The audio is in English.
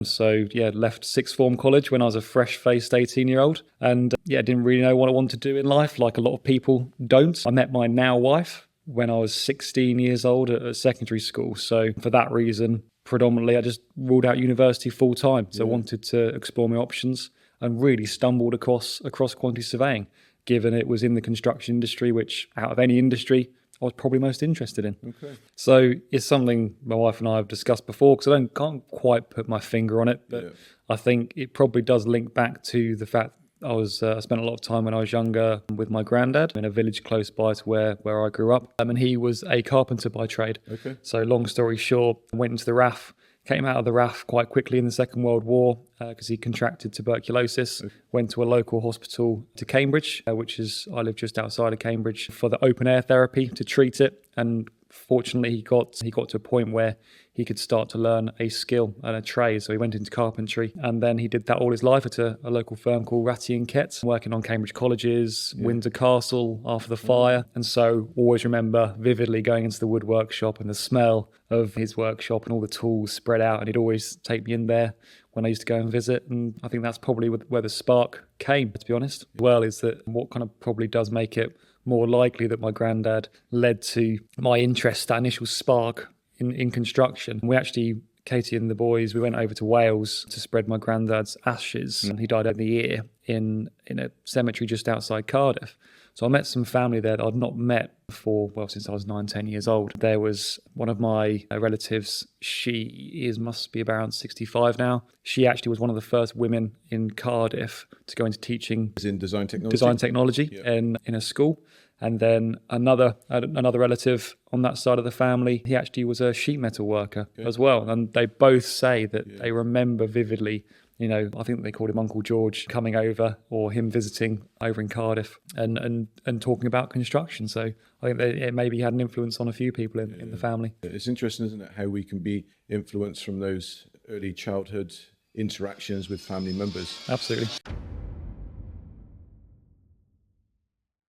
So yeah, left sixth form college when I was a fresh-faced 18-year-old, and didn't really know what I wanted to do in life, like a lot of people don't. I met my now wife when I was 16 years old at secondary school. So for that reason, predominantly, I just ruled out university full time. So I wanted to explore my options and really stumbled across quantity surveying, given it was in the construction industry, which out of any industry, I was probably most interested in. Okay. So it's something my wife and I have discussed before, because I can't quite put my finger on it, but I think it probably does link back to the fact I spent a lot of time when I was younger with my granddad in a village close by to where I grew up. And he was a carpenter by trade. Okay. So long story short, I went into the RAF, came out of the RAF quite quickly in the Second World War because he contracted tuberculosis. Okay. Went to a local hospital to Cambridge, I live just outside of Cambridge, for the open air therapy to treat it. And fortunately, he got to a point where he could start to learn a skill and a trade. So he went into carpentry, and then he did that all his life at a local firm called Ratty and Kett, working on Cambridge colleges, Windsor Castle after the fire. And so always remember vividly going into the wood workshop and the smell of his workshop and all the tools spread out. And he'd always take me in there when I used to go and visit. And I think that's probably where the spark came, to be honest. Well, is that what kind of probably does make it more likely that my granddad led to my interest, that initial spark in construction. We actually, Katie and the boys, we went over to Wales to spread my granddad's ashes. And he died in the year in a cemetery just outside Cardiff. So I met some family there that I'd not met before, since I was 9-10 years old. There was one of my relatives, must be around 65 now. She actually was one of the first women in Cardiff to go into teaching. As in design technology? In a school. And then another relative on that side of the family, he actually was a sheet metal worker as well. And they both say that they remember vividly, I think they called him Uncle George, coming over, or him visiting over in Cardiff and talking about construction. So I think that it maybe had an influence on a few people in the family. It's interesting, isn't it, how we can be influenced from those early childhood interactions with family members. Absolutely.